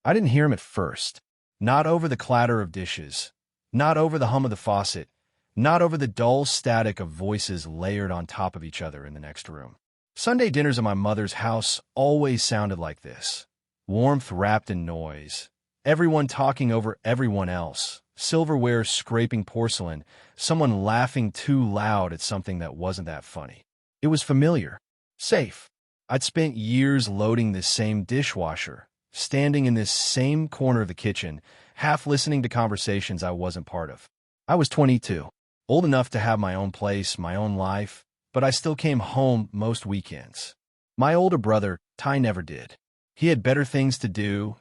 I didn't hear him at first. Not over the clatter of dishes, not over the hum of the faucet, not over the dull static of voices layered on top of each other in the next room. Sunday dinners at my mother's house always sounded like this. Warmth wrapped in noise. Everyone talking over everyone else. Silverware scraping porcelain. Someone laughing too loud at something that wasn't that funny. It was familiar. Safe. I'd spent years loading this same dishwasher, standing in this same corner of the kitchen, half listening to conversations I wasn't part of. I was 22, old enough to have my own place, my own life, but I still came home most weekends. My older brother, Ty, never did. He had better things to do,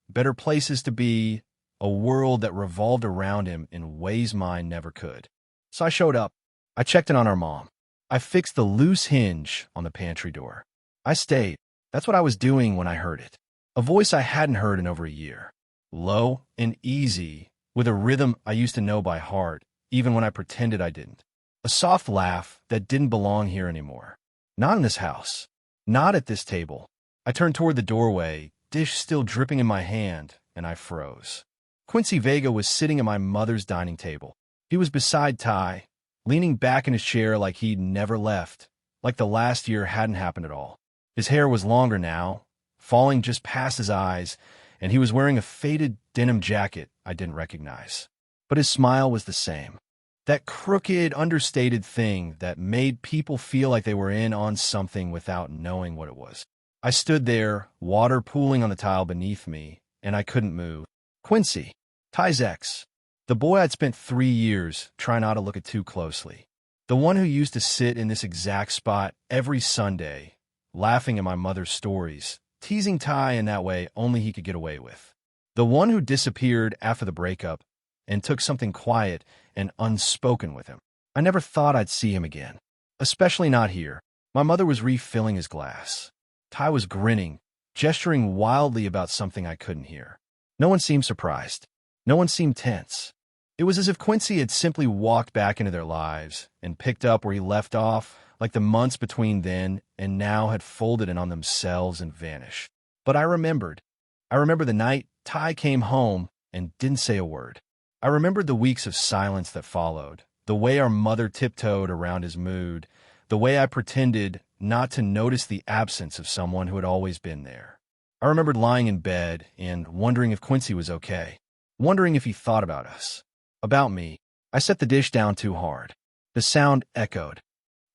better places to be, a world that revolved around him in ways mine never could. So I showed up. I checked in on our mom. I fixed the loose hinge on the pantry door. I stayed. That's what I was doing when I heard it. A voice I hadn't heard in over a year. Low and easy, with a rhythm I used to know by heart, even when I pretended I didn't. A soft laugh that didn't belong here anymore. Not in this house. Not at this table. I turned toward the doorway, dish still dripping in my hand, and I froze. Quincy Vega was sitting at my mother's dining table. He was beside Ty, leaning back in his chair like he'd never left, like the last year hadn't happened at all. His hair was longer now, falling just past his eyes, and he was wearing a faded denim jacket I didn't recognize. But his smile was the same. That crooked, understated thing that made people feel like they were in on something without knowing what it was. I stood there, water pooling on the tile beneath me, and I couldn't move. Quincy, Ty's ex, the boy I'd spent 3 years trying not to look at too closely. The one who used to sit in this exact spot every Sunday, laughing at my mother's stories, teasing Ty in that way only he could get away with. The one who disappeared after the breakup and took something quiet and unspoken with him. I never thought I'd see him again, especially not here. My mother was refilling his glass. Ty was grinning, gesturing wildly about something I couldn't hear. No one seemed surprised. No one seemed tense. It was as if Quincy had simply walked back into their lives and picked up where he left off, like the months between then and now had folded in on themselves and vanished. But I remembered. I remember the night Ty came home and didn't say a word. I remembered the weeks of silence that followed, the way our mother tiptoed around his mood, the way I pretended not to notice the absence of someone who had always been there. I remembered lying in bed and wondering if Quincy was okay, wondering if he thought about us, about me. I set the dish down too hard. The sound echoed.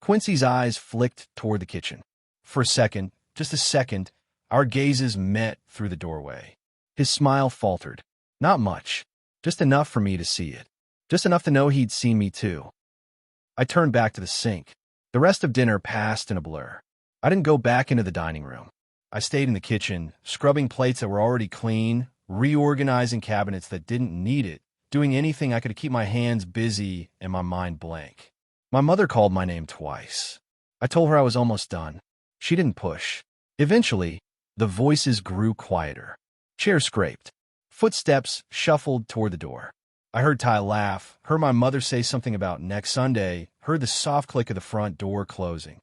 Quincy's eyes flicked toward the kitchen. For a second, just a second, our gazes met through the doorway. His smile faltered. Not much. Just enough for me to see it. Just enough to know he'd seen me too. I turned back to the sink. The rest of dinner passed in a blur. I didn't go back into the dining room. I stayed in the kitchen, scrubbing plates that were already clean, reorganizing cabinets that didn't need it, doing anything I could to keep my hands busy and my mind blank. My mother called my name twice. I told her I was almost done. She didn't push. Eventually, the voices grew quieter. Chairs scraped. Footsteps shuffled toward the door. I heard Ty laugh, heard my mother say something about next Sunday, heard the soft click of the front door closing.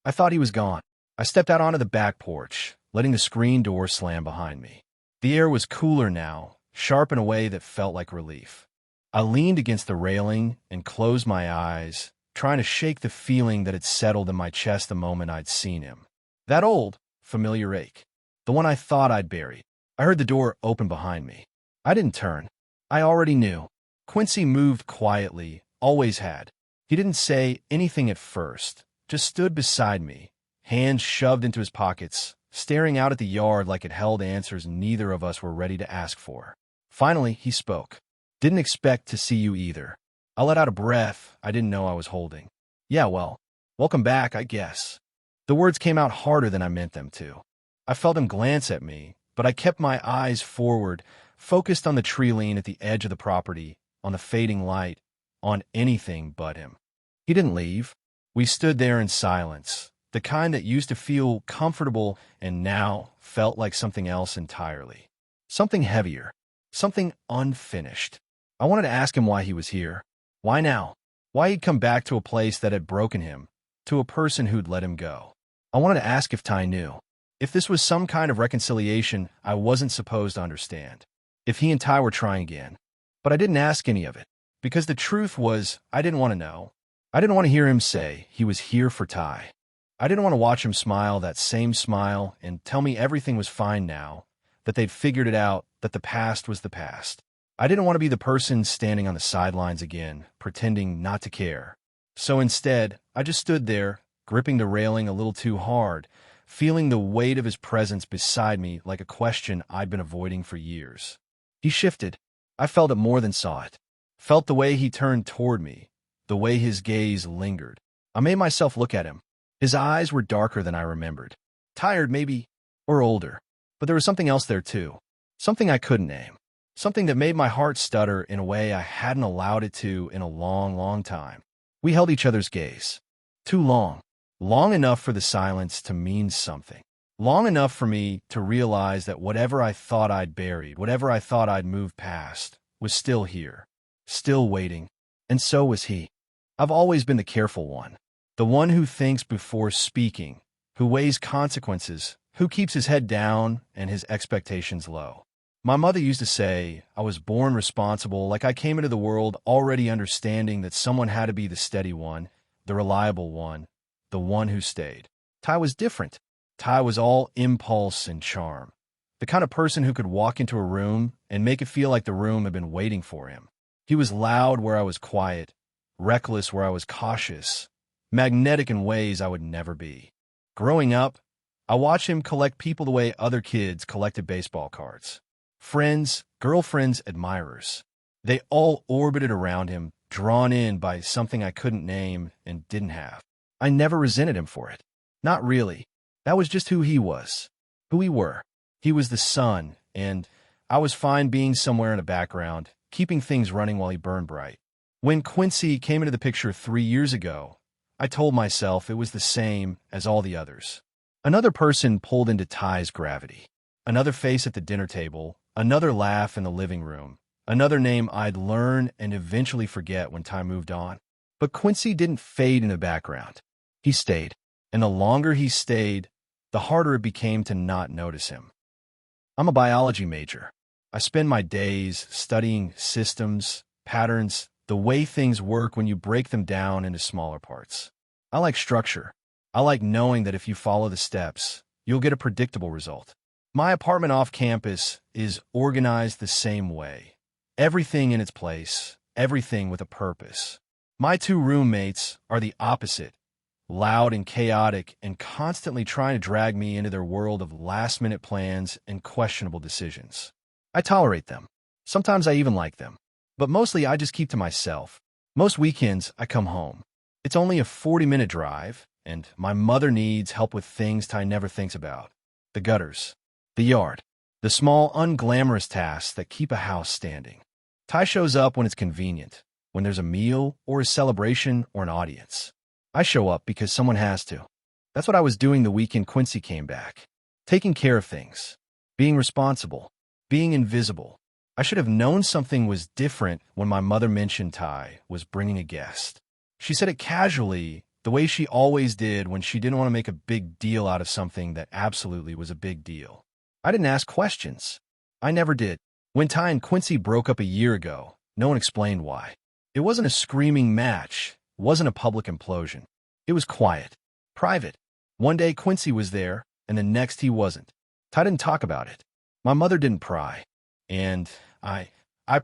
I thought he was gone. I stepped out onto the back porch, letting the screen door slam behind me. The air was cooler now, sharp in a way that felt like relief. I leaned against the railing and closed my eyes, trying to shake the feeling that had settled in my chest the moment I'd seen him. That old, familiar ache. The one I thought I'd buried. I heard the door open behind me. I didn't turn. I already knew. Quincy moved quietly, always had. He didn't say anything at first, just stood beside me, hands shoved into his pockets, staring out at the yard like it held answers neither of us were ready to ask for. Finally, he spoke. Didn't expect to see you either. I let out a breath I didn't know I was holding. Yeah, well, welcome back, I guess. The words came out harder than I meant them to. I felt him glance at me, but I kept my eyes forward, focused on the tree lean at the edge of the property, on the fading light, on anything but him. He didn't leave. We stood there in silence, the kind that used to feel comfortable and now felt like something else entirely. Something heavier, something unfinished. I wanted to ask him why he was here. Why now? Why he'd come back to a place that had broken him, to a person who'd let him go. I wanted to ask if Ty knew. If this was some kind of reconciliation I wasn't supposed to understand. If he and Ty were trying again. But I didn't ask any of it. Because the truth was, I didn't want to know. I didn't want to hear him say he was here for Ty. I didn't want to watch him smile that same smile and tell me everything was fine now, that they'd figured it out, that the past was the past. I didn't want to be the person standing on the sidelines again, pretending not to care. So instead, I just stood there, gripping the railing a little too hard, feeling the weight of his presence beside me like a question I'd been avoiding for years. He shifted. I felt it more than saw it. Felt the way he turned toward me, the way his gaze lingered. I made myself look at him. His eyes were darker than I remembered. Tired, maybe, or older. But there was something else there, too. Something I couldn't name. Something that made my heart stutter in a way I hadn't allowed it to in a long, long time. We held each other's gaze. Too long. Long enough for the silence to mean something. Long enough for me to realize that whatever I thought I'd buried, whatever I thought I'd moved past, was still here. Still waiting. And so was he. I've always been the careful one. The one who thinks before speaking, who weighs consequences, who keeps his head down and his expectations low. My mother used to say I was born responsible, like I came into the world already understanding that someone had to be the steady one, the reliable one, the one who stayed. Ty was different. Ty was all impulse and charm. The kind of person who could walk into a room and make it feel like the room had been waiting for him. He was loud where I was quiet, reckless where I was cautious, magnetic in ways I would never be. Growing up, I watched him collect people the way other kids collected baseball cards. Friends, girlfriends, admirers. They all orbited around him, drawn in by something I couldn't name and didn't have. I never resented him for it. Not really. That was just who he was. Who we were. He was the sun, and I was fine being somewhere in the background, keeping things running while he burned bright. When Quincy came into the picture 3 years ago, I told myself it was the same as all the others. Another person pulled into Ty's gravity. Another face at the dinner table, another laugh in the living room, another name I'd learn and eventually forget when Ty moved on. But Quincy didn't fade in the background. He stayed. And the longer he stayed, the harder it became to not notice him. I'm a biology major. I spend my days studying systems, patterns, the way things work when you break them down into smaller parts. I like structure. I like knowing that if you follow the steps, you'll get a predictable result. My apartment off campus is organized the same way. Everything in its place, everything with a purpose. My 2 roommates are the opposite, loud and chaotic and constantly trying to drag me into their world of last-minute plans and questionable decisions. I tolerate them. Sometimes I even like them. But mostly I just keep to myself. Most weekends I come home. It's only a 40-minute drive, and my mother needs help with things Ty never thinks about. The gutters. The yard. The small, unglamorous tasks that keep a house standing. Ty shows up when it's convenient, when there's a meal or a celebration or an audience. I show up because someone has to. That's what I was doing the weekend Quincy came back. Taking care of things. Being responsible. Being invisible. I should have known something was different when my mother mentioned Ty was bringing a guest. She said it casually, the way she always did when she didn't want to make a big deal out of something that absolutely was a big deal. I didn't ask questions. I never did. When Ty and Quincy broke up a year ago, no one explained why. It wasn't a screaming match. It wasn't a public implosion. It was quiet. Private. One day Quincy was there, and the next he wasn't. Ty didn't talk about it. My mother didn't pry. And I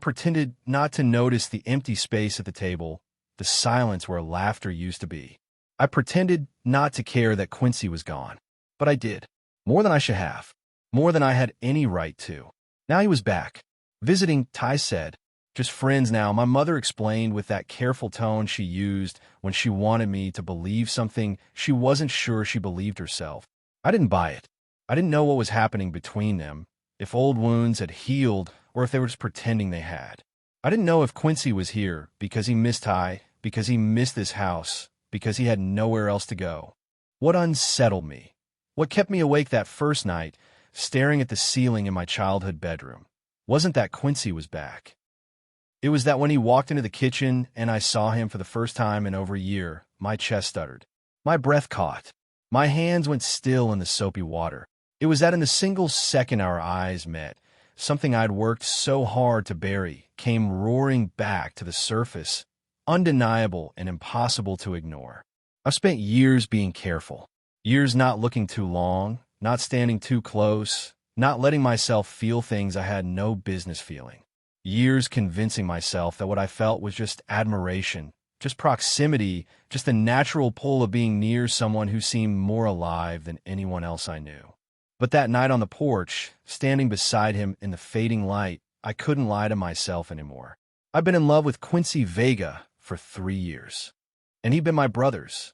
pretended not to notice the empty space at the table, the silence where laughter used to be. I pretended not to care that Quincy was gone. But I did. More than I should have. More than I had any right to. Now he was back. Visiting, Ty said. Just friends now, my mother explained with that careful tone she used when she wanted me to believe something she wasn't sure she believed herself. I didn't buy it. I didn't know what was happening between them, if old wounds had healed or if they were just pretending they had. I didn't know if Quincy was here because he missed Ty, because he missed this house, because he had nowhere else to go. What unsettled me, what kept me awake that first night, staring at the ceiling in my childhood bedroom, wasn't that Quincy was back. It was that when he walked into the kitchen and I saw him for the first time in over a year, my chest stuttered. My breath caught. My hands went still in the soapy water. It was that in the single second our eyes met, something I'd worked so hard to bury came roaring back to the surface, undeniable and impossible to ignore. I've spent years being careful, years not looking too long, not standing too close, not letting myself feel things I had no business feeling. Years convincing myself that what I felt was just admiration, just proximity, just the natural pull of being near someone who seemed more alive than anyone else I knew. But that night on the porch, standing beside him in the fading light, I couldn't lie to myself anymore. I've been in love with Quincy Vega for 3 years, and he'd been my brother's.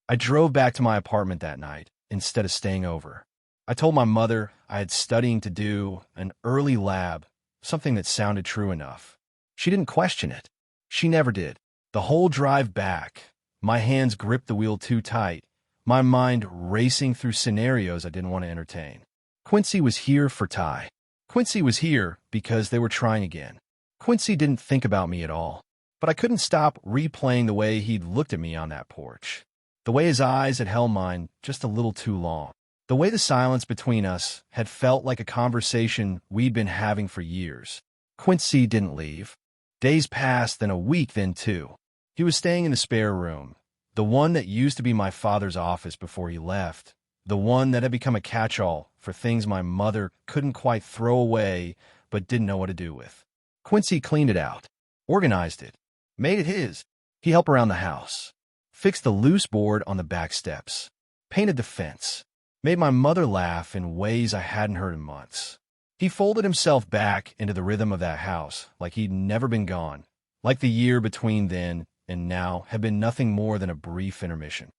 I drove back to my apartment that night instead of staying over. I told my mother I had studying to do, an early lab, something that sounded true enough. She didn't question it. She never did. The whole drive back, my hands gripped the wheel too tight, my mind racing through scenarios I didn't want to entertain. Quincy was here for Ty. Quincy was here because they were trying again. Quincy didn't think about me at all, but I couldn't stop replaying the way he'd looked at me on that porch, the way his eyes had held mine just a little too long, the way the silence between us had felt like a conversation we'd been having for years. Quincy didn't leave. Days passed, then a week, then 2. He was staying in the spare room, the one that used to be my father's office before he left, the one that had become a catch-all for things my mother couldn't quite throw away but didn't know what to do with. Quincy cleaned it out, organized it, made it his. He helped around the house, fixed the loose board on the back steps, painted the fence, made my mother laugh in ways I hadn't heard in months. He folded himself back into the rhythm of that house like he'd never been gone, like the year between then and now had been nothing more than a brief intermission.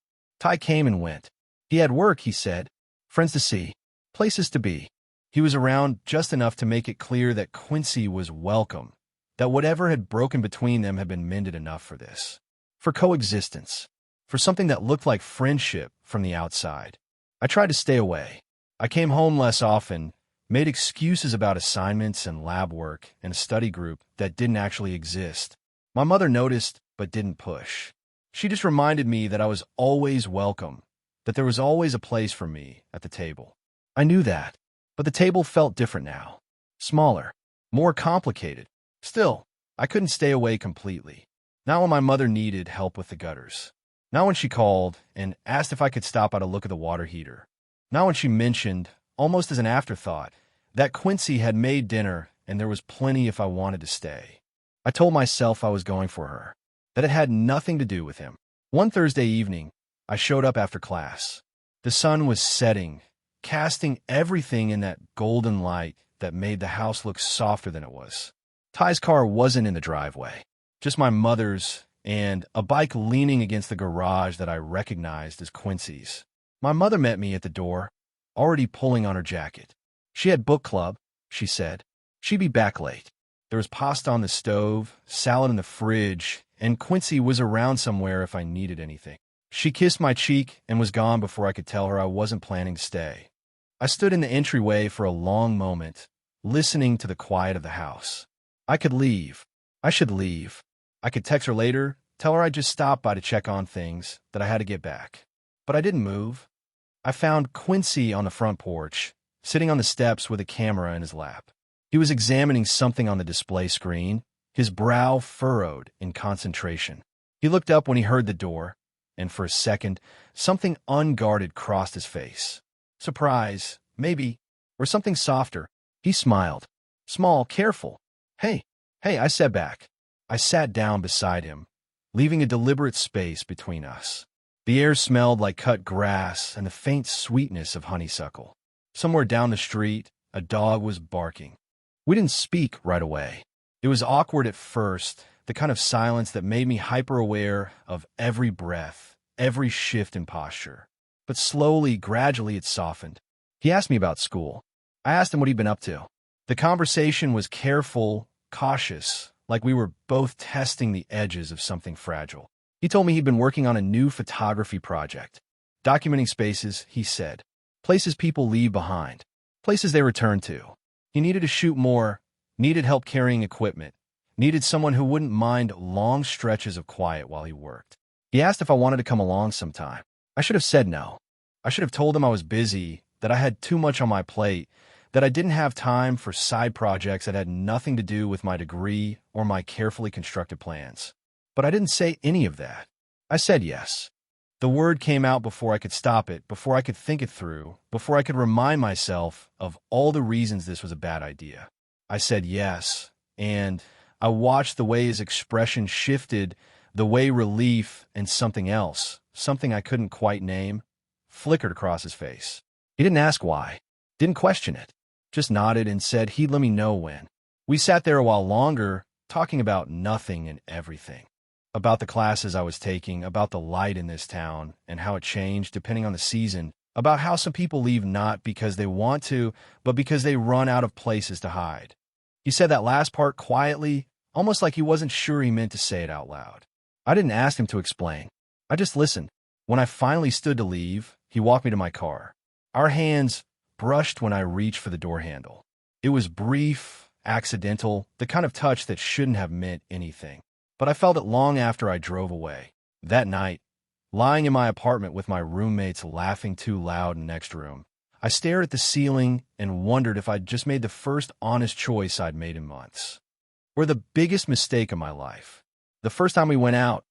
Ty came and went. He had work, he said, friends to see, places to be. He was around just enough to make it clear that Quincy was welcome, that whatever had broken between them had been mended enough for this, for coexistence, for something that looked like friendship from the outside. I tried to stay away. I came home less often, made excuses about assignments and lab work and a study group that didn't actually exist. My mother noticed but didn't push. She just reminded me that I was always welcome, that there was always a place for me at the table. I knew that, but the table felt different now. Smaller, more complicated. Still, I couldn't stay away completely. Not when my mother needed help with the gutters. Not when she called and asked if I could stop by to look at the water heater. Not when she mentioned, almost as an afterthought, that Quincy had made dinner and there was plenty if I wanted to stay. I told myself I was going for her, that it had nothing to do with him. One Thursday evening, I showed up after class. The sun was setting, casting everything in that golden light that made the house look softer than it was. Ty's car wasn't in the driveway, just my mother's and a bike leaning against the garage that I recognized as Quincy's. My mother met me at the door, already pulling on her jacket. She had book club, she said. She'd be back late. There was pasta on the stove, salad in the fridge, and Quincy was around somewhere if I needed anything. She kissed my cheek and was gone before I could tell her I wasn't planning to stay. I stood in the entryway for a long moment, listening to the quiet of the house. I could leave. I should leave. I could text her later, tell her I just stopped by to check on things, that I had to get back. But I didn't move. I found Quincy on the front porch, sitting on the steps with a camera in his lap. He was examining something on the display screen, his brow furrowed in concentration. He looked up when he heard the door, and for a second, something unguarded crossed his face. Surprise, maybe, or something softer. He smiled. Small, careful. Hey, I said back. I sat down beside him, leaving a deliberate space between us. The air smelled like cut grass and the faint sweetness of honeysuckle. Somewhere down the street, a dog was barking. We didn't speak right away. It was awkward at first, the kind of silence that made me hyper-aware of every breath, every shift in posture. But slowly, gradually, it softened. He asked me about school. I asked him what he'd been up to. The conversation was careful, cautious, like we were both testing the edges of something fragile. He told me he'd been working on a new photography project. Documenting spaces, he said. Places people leave behind. Places they return to. He needed to shoot more, needed help carrying equipment, needed someone who wouldn't mind long stretches of quiet while he worked. He asked if I wanted to come along sometime. I should have said no. I should have told him I was busy, that I had too much on my plate, that I didn't have time for side projects that had nothing to do with my degree or my carefully constructed plans. But I didn't say any of that. I said yes. The word came out before I could stop it, before I could think it through, before I could remind myself of all the reasons this was a bad idea. I said yes, and I watched the way his expression shifted, the way relief and something else, something I couldn't quite name, flickered across his face. He didn't ask why, didn't question it, just nodded and said he'd let me know when. We sat there a while longer, talking about nothing and everything. About the classes I was taking, about the light in this town and how it changed depending on the season, about how some people leave not because they want to, but because they run out of places to hide. He said that last part quietly, almost like he wasn't sure he meant to say it out loud. I didn't ask him to explain. I just listened. When I finally stood to leave, he walked me to my car. Our hands brushed when I reached for the door handle. It was brief, accidental, the kind of touch that shouldn't have meant anything. But I felt it long after I drove away. That night, lying in my apartment with my roommates laughing too loud in the next room, I stared at the ceiling and wondered if I'd just made the first honest choice I'd made in months. Or the biggest mistake of my life. The first time we went out,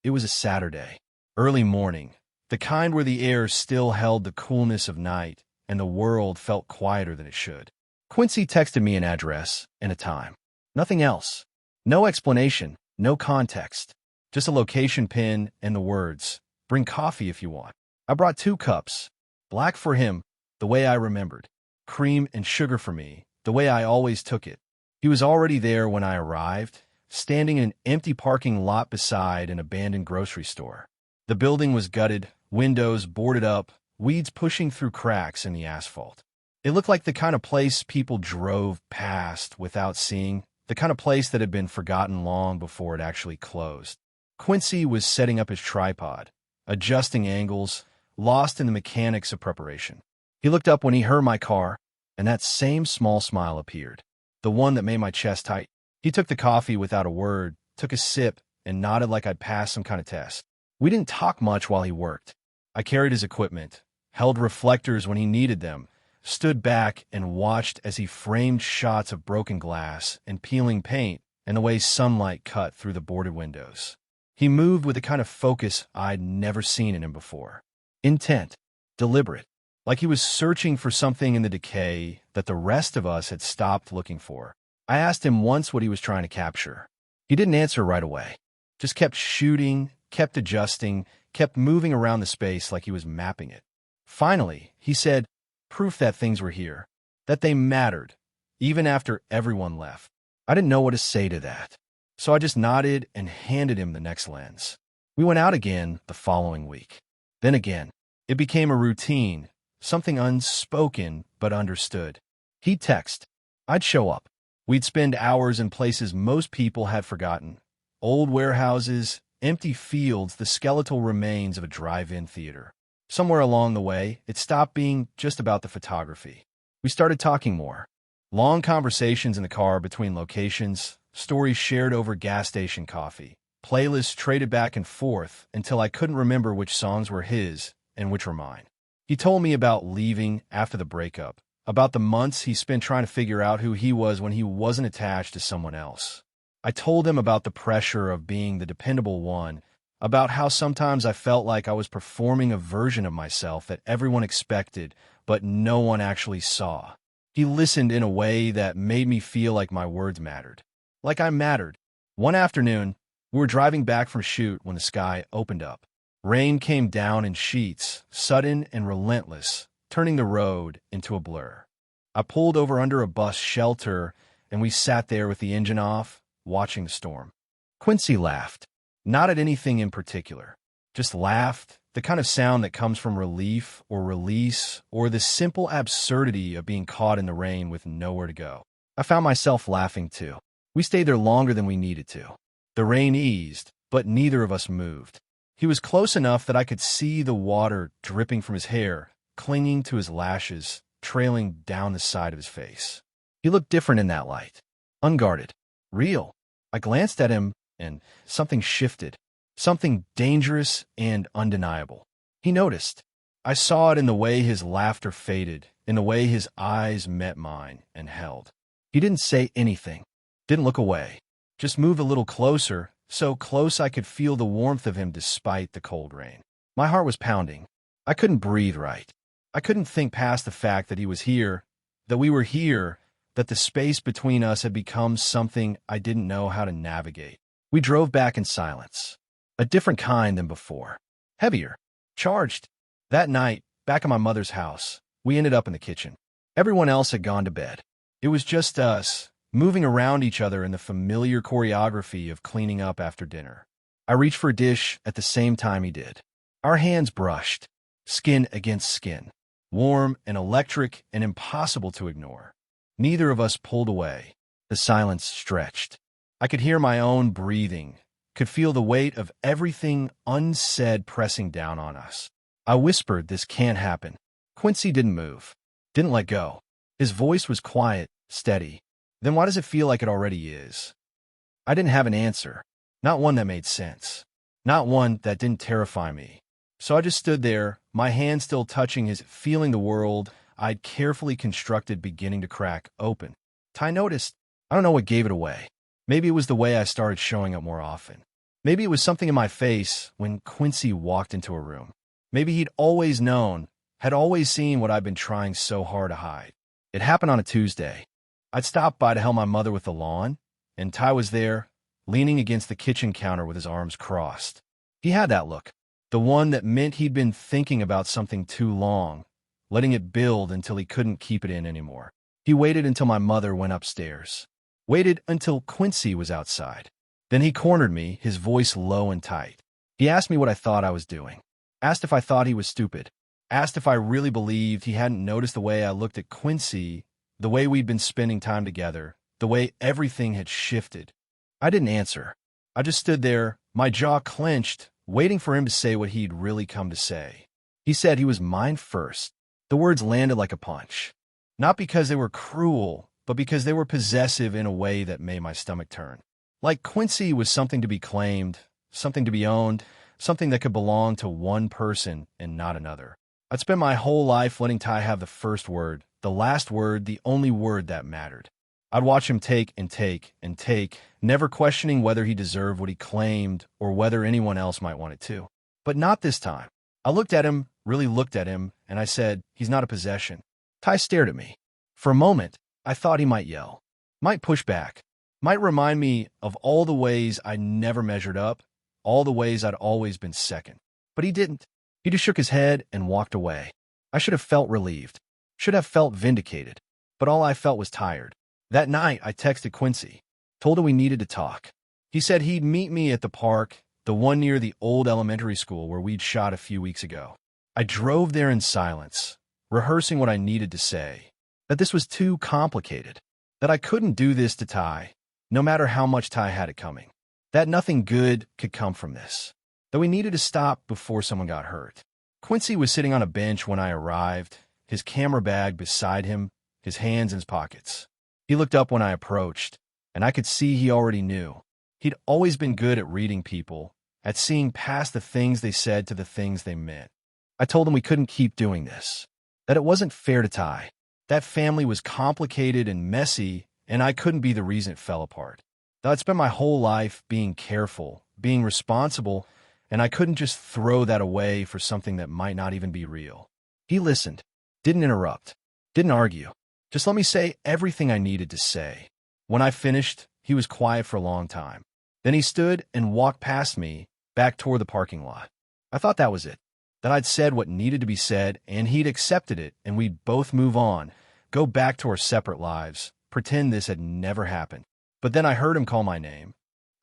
it was a Saturday, early morning, the kind where the air still held the coolness of night and the world felt quieter than it should. Quincy texted me an address and a time. Nothing else. No explanation. No context, just a location pin and the words, "Bring coffee if you want." I brought 2 cups, black for him, the way I remembered, cream and sugar for me, the way I always took it. He was already there when I arrived, standing in an empty parking lot beside an abandoned grocery store. The building was gutted, windows boarded up, weeds pushing through cracks in the asphalt. It looked like the kind of place people drove past without seeing, the kind of place that had been forgotten long before it actually closed. Quincy was setting up his tripod, adjusting angles, lost in the mechanics of preparation. He looked up when he heard my car, and that same small smile appeared, the one that made my chest tight. He took the coffee without a word, took a sip, and nodded like I'd passed some kind of test. We didn't talk much while he worked. I carried his equipment, held reflectors when he needed them, stood back and watched as he framed shots of broken glass and peeling paint and the way sunlight cut through the boarded windows. He moved with a kind of focus I'd never seen in him before. Intent, deliberate, like he was searching for something in the decay that the rest of us had stopped looking for. I asked him once what he was trying to capture. He didn't answer right away, just kept shooting, kept adjusting, kept moving around the space like he was mapping it. Finally, he said, proof that things were here, that they mattered, even after everyone left. I didn't know what to say to that, so I just nodded and handed him the next lens. We went out again the following week. Then again, it became a routine, something unspoken but understood. He'd text. I'd show up. We'd spend hours in places most people had forgotten. Old warehouses, empty fields, the skeletal remains of a drive-in theater. Somewhere along the way, it stopped being just about the photography. We started talking more. Long conversations in the car between locations, stories shared over gas station coffee, playlists traded back and forth until I couldn't remember which songs were his and which were mine. He told me about leaving after the breakup, about the months he spent trying to figure out who he was when he wasn't attached to someone else. I told him about the pressure of being the dependable one, about how sometimes I felt like I was performing a version of myself that everyone expected, but no one actually saw. He listened in a way that made me feel like my words mattered. Like I mattered. One afternoon, we were driving back from shoot when the sky opened up. Rain came down in sheets, sudden and relentless, turning the road into a blur. I pulled over under a bus shelter, and we sat there with the engine off, watching the storm. Quincy laughed. Not at anything in particular, just laughed, the kind of sound that comes from relief or release or the simple absurdity of being caught in the rain with nowhere to go. I found myself laughing too. We stayed there longer than we needed to. The rain eased, but neither of us moved. He was close enough that I could see the water dripping from his hair, clinging to his lashes, trailing down the side of his face. He looked different in that light. Unguarded. Real. I glanced at him, and something shifted. Something dangerous and undeniable. He noticed. I saw it in the way his laughter faded, in the way his eyes met mine and held. He didn't say anything, didn't look away, just moved a little closer, so close I could feel the warmth of him despite the cold rain. My heart was pounding. I couldn't breathe right. I couldn't think past the fact that he was here, that we were here, that the space between us had become something I didn't know how to navigate. We drove back in silence. A different kind than before. Heavier. Charged. That night, back at my mother's house, we ended up in the kitchen. Everyone else had gone to bed. It was just us, moving around each other in the familiar choreography of cleaning up after dinner. I reached for a dish at the same time he did. Our hands brushed, skin against skin, warm and electric and impossible to ignore. Neither of us pulled away. The silence stretched. I could hear my own breathing, could feel the weight of everything unsaid pressing down on us. I whispered, "This can't happen." Quincy didn't move, didn't let go. His voice was quiet, steady. "Then why does it feel like it already is?" I didn't have an answer, not one that made sense, not one that didn't terrify me. So I just stood there, my hand still touching his, feeling the world I'd carefully constructed beginning to crack open. Ty noticed. I don't know what gave it away. Maybe it was the way I started showing up more often. Maybe it was something in my face when Quincy walked into a room. Maybe he'd always known, had always seen what I'd been trying so hard to hide. It happened on a Tuesday. I'd stopped by to help my mother with the lawn, and Ty was there, leaning against the kitchen counter with his arms crossed. He had that look, the one that meant he'd been thinking about something too long, letting it build until he couldn't keep it in anymore. He waited until my mother went upstairs. Waited until Quincy was outside. Then he cornered me, his voice low and tight. He asked me what I thought I was doing. Asked if I thought he was stupid. Asked if I really believed he hadn't noticed the way I looked at Quincy, the way we'd been spending time together, the way everything had shifted. I didn't answer. I just stood there, my jaw clenched, waiting for him to say what he'd really come to say. He said he was mine first. The words landed like a punch. Not because they were cruel, but because they were possessive in a way that made my stomach turn. Like Quincy was something to be claimed, something to be owned, something that could belong to one person and not another. I'd spent my whole life letting Ty have the first word, the last word, the only word that mattered. I'd watch him take and take and take, never questioning whether he deserved what he claimed or whether anyone else might want it too. But not this time. I looked at him, really looked at him, and I said, "He's not a possession." Ty stared at me. For a moment, I thought he might yell, might push back, might remind me of all the ways I never measured up, all the ways I'd always been second. But he didn't. He just shook his head and walked away. I should have felt relieved, should have felt vindicated, but all I felt was tired. That night, I texted Quincy, told him we needed to talk. He said he'd meet me at the park, the one near the old elementary school where we'd shot a few weeks ago. I drove there in silence, rehearsing what I needed to say, that this was too complicated, that I couldn't do this to Ty, no matter how much Ty had it coming, that nothing good could come from this, that we needed to stop before someone got hurt. Quincy was sitting on a bench when I arrived, his camera bag beside him, his hands in his pockets. He looked up when I approached, and I could see he already knew. He'd always been good at reading people, at seeing past the things they said to the things they meant. I told him we couldn't keep doing this, that it wasn't fair to Ty. That family was complicated and messy, and I couldn't be the reason it fell apart. That I'd spent my whole life being careful, being responsible, and I couldn't just throw that away for something that might not even be real. He listened, didn't interrupt, didn't argue. Just let me say everything I needed to say. When I finished, he was quiet for a long time. Then he stood and walked past me, back toward the parking lot. I thought that was it, that I'd said what needed to be said, and he'd accepted it, and we'd both move on, go back to our separate lives, pretend this had never happened. But then I heard him call my name.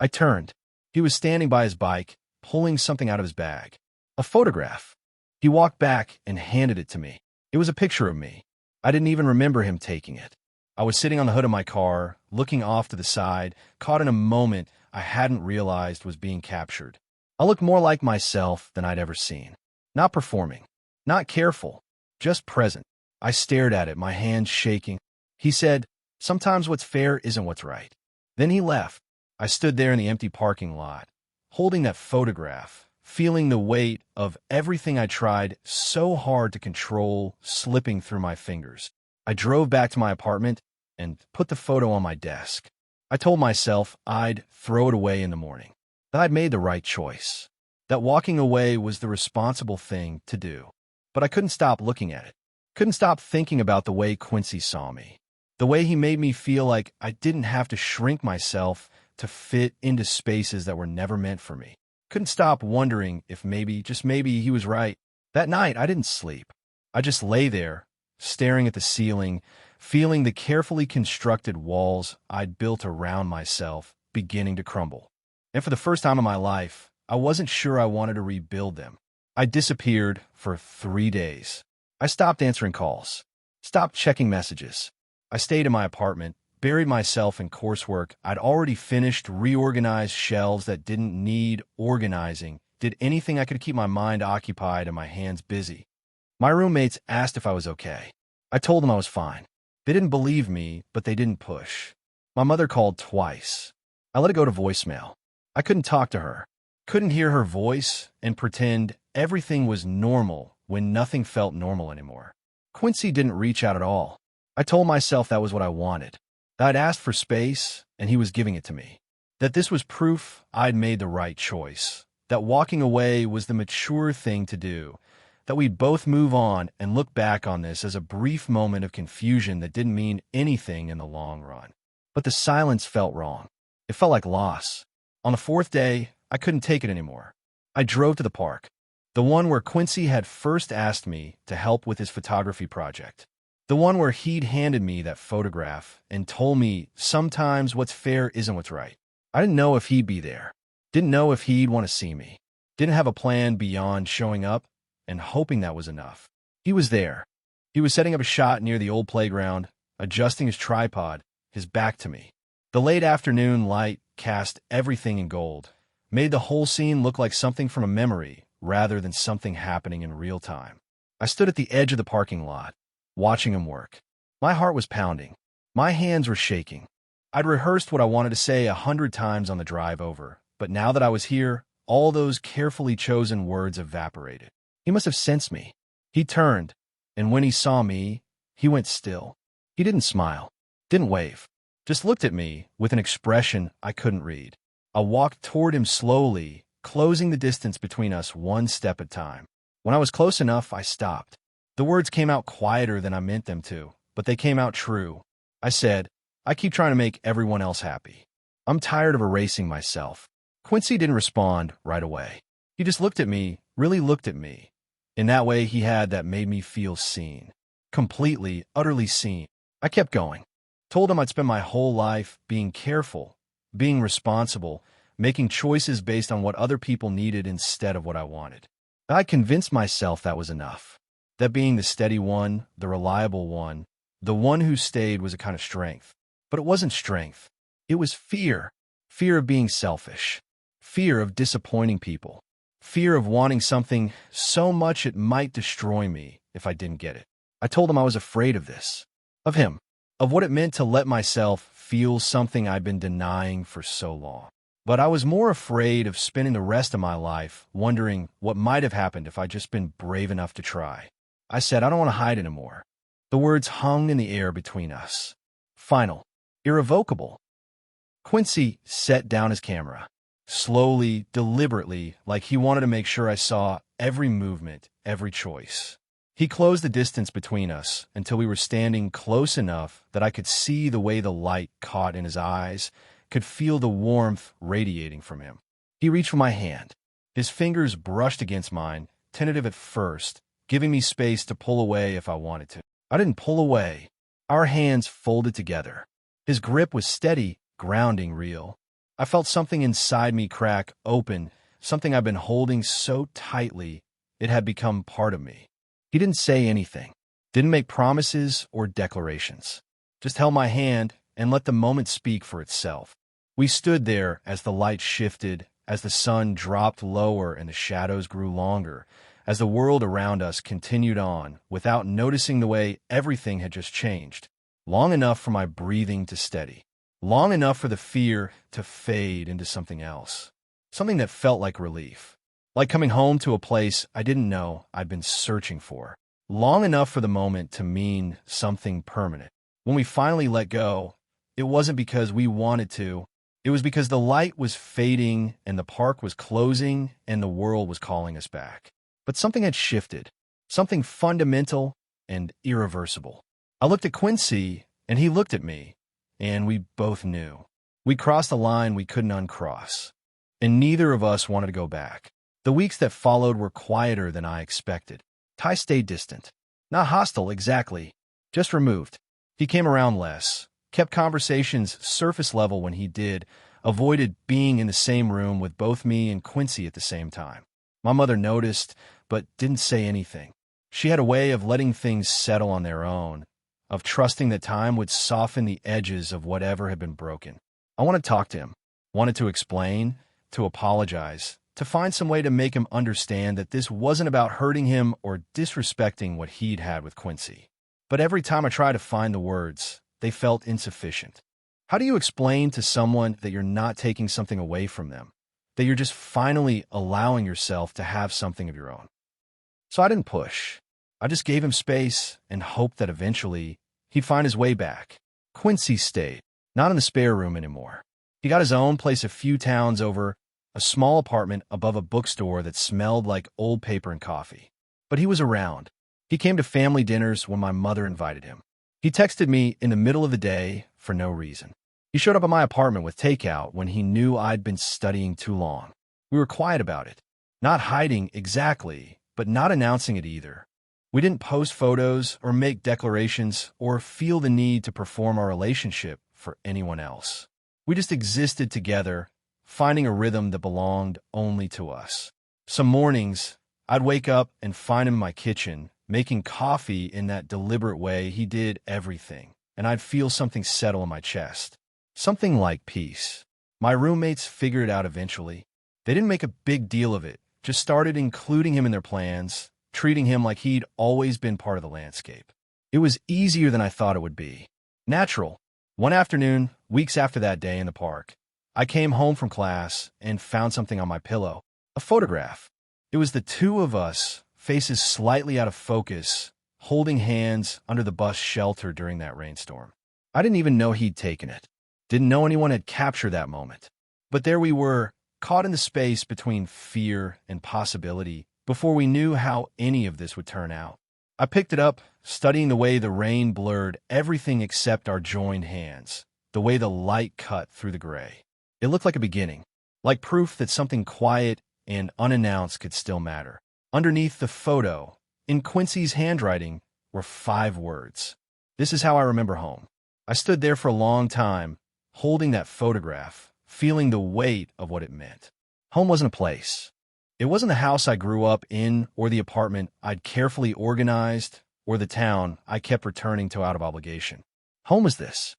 I turned. He was standing by his bike, pulling something out of his bag. A photograph. He walked back and handed it to me. It was a picture of me. I didn't even remember him taking it. I was sitting on the hood of my car, looking off to the side, caught in a moment I hadn't realized was being captured. I looked more like myself than I'd ever seen. Not performing, not careful, just present. I stared at it, my hands shaking. He said, "Sometimes what's fair isn't what's right." Then he left. I stood there in the empty parking lot, holding that photograph, feeling the weight of everything I tried so hard to control slipping through my fingers. I drove back to my apartment and put the photo on my desk. I told myself I'd throw it away in the morning, that I'd made the right choice, that walking away was the responsible thing to do. But I couldn't stop looking at it. Couldn't stop thinking about the way Quincy saw me, the way he made me feel like I didn't have to shrink myself to fit into spaces that were never meant for me. Couldn't stop wondering if maybe, just maybe, he was right. That night, I didn't sleep. I just lay there, staring at the ceiling, feeling the carefully constructed walls I'd built around myself beginning to crumble. And for the first time in my life, I wasn't sure I wanted to rebuild them. I disappeared for 3 days. I stopped answering calls, stopped checking messages. I stayed in my apartment, buried myself in coursework I'd already finished, reorganized shelves that didn't need organizing, did anything I could keep my mind occupied and my hands busy. My roommates asked if I was okay. I told them I was fine. They didn't believe me, but they didn't push. My mother called twice. I let it go to voicemail. I couldn't talk to her, couldn't hear her voice, and pretend everything was normal when nothing felt normal anymore. Quincy didn't reach out at all. I told myself that was what I wanted, that I'd asked for space, and he was giving it to me, that this was proof I'd made the right choice, that walking away was the mature thing to do, that we'd both move on and look back on this as a brief moment of confusion that didn't mean anything in the long run. But the silence felt wrong. It felt like loss. On the 4th day, I couldn't take it anymore. I drove to the park, the one where Quincy had first asked me to help with his photography project, the one where he'd handed me that photograph and told me sometimes what's fair isn't what's right. I didn't know if he'd be there, didn't know if he'd want to see me, didn't have a plan beyond showing up and hoping that was enough. He was there. He was setting up a shot near the old playground, adjusting his tripod, his back to me. The late afternoon light cast everything in gold, made the whole scene look like something from a memory rather than something happening in real time. I stood at the edge of the parking lot, watching him work. My heart was pounding. My hands were shaking. I'd rehearsed what I wanted to say 100 times on the drive over, but now that I was here, all those carefully chosen words evaporated. He must have sensed me. He turned, and when he saw me, he went still. He didn't smile, didn't wave, just looked at me with an expression I couldn't read. I walked toward him slowly, closing the distance between us one step at a time. When I was close enough, I stopped. The words came out quieter than I meant them to, but they came out true. I said, I keep trying to make everyone else happy. I'm tired of erasing myself. Quincy didn't respond right away. He just looked at me, really looked at me. In that way he had that made me feel seen. Completely, utterly seen. I kept going. Told him I'd spend my whole life being careful, being responsible, making choices based on what other people needed instead of what I wanted. I convinced myself that was enough. That being the steady one, the reliable one, the one who stayed was a kind of strength. But it wasn't strength. It was fear. Fear of being selfish. Fear of disappointing people. Fear of wanting something so much it might destroy me if I didn't get it. I told him I was afraid of this, of him, of what it meant to let myself feel something I'd been denying for so long. But I was more afraid of spending the rest of my life wondering what might have happened if I'd just been brave enough to try. I said, I don't want to hide anymore. The words hung in the air between us. Final. Irrevocable. Quincy set down his camera. Slowly, deliberately, like he wanted to make sure I saw every movement, every choice. He closed the distance between us until we were standing close enough that I could see the way the light caught in his eyes, could feel the warmth radiating from him. He reached for my hand. His fingers brushed against mine, tentative at first, giving me space to pull away if I wanted to. I didn't pull away. Our hands folded together. His grip was steady, grounding, real. I felt something inside me crack open, something I've been holding so tightly it had become part of me. He didn't say anything, didn't make promises or declarations, just held my hand and let the moment speak for itself. We stood there as the light shifted, as the sun dropped lower and the shadows grew longer, as the world around us continued on without noticing the way everything had just changed, long enough for my breathing to steady. Long enough for the fear to fade into something else, something that felt like relief. like coming home to a place I didn't know I'd been searching for, long enough for the moment to mean something permanent. When we finally let go, it wasn't because we wanted to. It was because the light was fading and the park was closing and the world was calling us back. But something had shifted, something fundamental and irreversible. I looked at Quincy and he looked at me, and we both knew. We crossed a line we couldn't uncross, and neither of us wanted to go back. The weeks that followed were quieter than I expected. Ty stayed distant. Not hostile exactly, just removed. He came around less, kept conversations surface level when he did, avoided being in the same room with both me and Quincy at the same time. My mother noticed, but didn't say anything. She had a way of letting things settle on their own, of trusting that time would soften the edges of whatever had been broken. I wanted to talk to him, wanted to explain, to apologize, to find some way to make him understand that this wasn't about hurting him or disrespecting what he'd had with Quincy. But every time I tried to find the words, they felt insufficient. How do you explain to someone that you're not taking something away from them, that you're just finally allowing yourself to have something of your own? So I didn't push. I just gave him space and hoped that eventually he'd find his way back. Quincy stayed, not in the spare room anymore. He got his own place a few towns over, a small apartment above a bookstore that smelled like old paper and coffee. But he was around. He came to family dinners when my mother invited him. He texted me in the middle of the day for no reason. He showed up at my apartment with takeout when he knew I'd been studying too long. We were quiet about it, not hiding exactly, but not announcing it either. We didn't post photos or make declarations or feel the need to perform our relationship for anyone else. We just existed together, finding a rhythm that belonged only to us. Some mornings, I'd wake up and find him in my kitchen, making coffee in that deliberate way he did everything, and I'd feel something settle in my chest. Something like peace. My roommates figured it out eventually. They didn't make a big deal of it, just started including him in their plans, treating him like he'd always been part of the landscape. It was easier than I thought it would be. Natural. One afternoon, weeks after that day in the park, I came home from class and found something on my pillow, a photograph. It was the two of us, faces slightly out of focus, holding hands under the bus shelter during that rainstorm. I didn't even know he'd taken it. Didn't know anyone had captured that moment. But there we were, caught in the space between fear and possibility, before we knew how any of this would turn out. I picked it up, studying the way the rain blurred everything except our joined hands, the way the light cut through the gray. It looked like a beginning, like proof that something quiet and unannounced could still matter. Underneath the photo, in Quincy's handwriting, were 5 words. This is how I remember home. I stood there for a long time, holding that photograph, feeling the weight of what it meant. Home wasn't a place. It wasn't the house I grew up in or the apartment I'd carefully organized or the town I kept returning to out of obligation. Home was this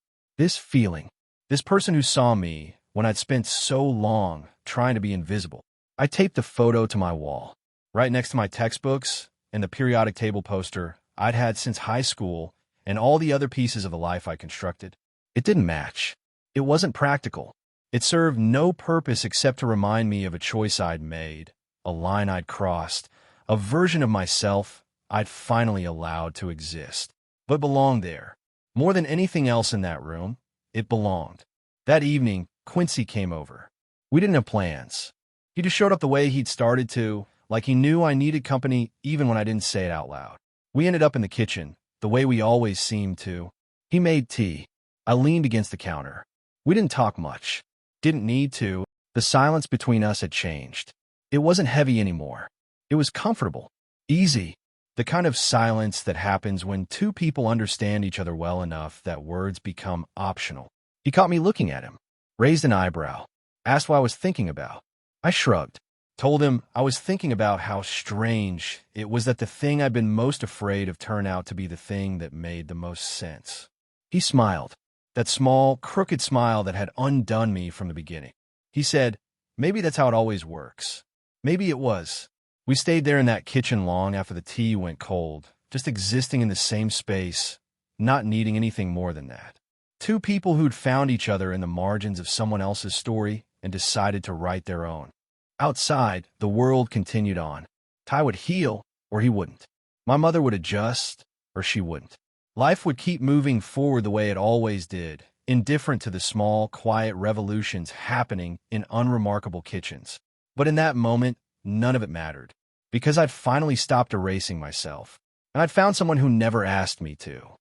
feeling, this person who saw me when I'd spent so long trying to be invisible. I taped the photo to my wall, right next to my textbooks and the periodic table poster I'd had since high school and all the other pieces of the life I constructed. It didn't match. It wasn't practical. It served no purpose except to remind me of a choice I'd made, a line I'd crossed, a version of myself I'd finally allowed to exist. But belonged there. More than anything else in that room, it belonged. That evening, Quincy came over. We didn't have plans. He just showed up the way he'd started to, like he knew I needed company even when I didn't say it out loud. We ended up in the kitchen, the way we always seemed to. He made tea. I leaned against the counter. We didn't talk much. Didn't need to. The silence between us had changed. It wasn't heavy anymore. It was comfortable. Easy. The kind of silence that happens when two people understand each other well enough that words become optional. He caught me looking at him, raised an eyebrow, asked what I was thinking about. I shrugged, told him I was thinking about how strange it was that the thing I'd been most afraid of turned out to be the thing that made the most sense. He smiled, that small, crooked smile that had undone me from the beginning. He said, "Maybe that's how it always works." Maybe it was. We stayed there in that kitchen long after the tea went cold, just existing in the same space, not needing anything more than that. Two people who'd found each other in the margins of someone else's story and decided to write their own. Outside, the world continued on. Ty would heal, or he wouldn't. My mother would adjust, or she wouldn't. Life would keep moving forward the way it always did, indifferent to the small, quiet revolutions happening in unremarkable kitchens. But in that moment, none of it mattered, because I'd finally stopped erasing myself, and I'd found someone who never asked me to.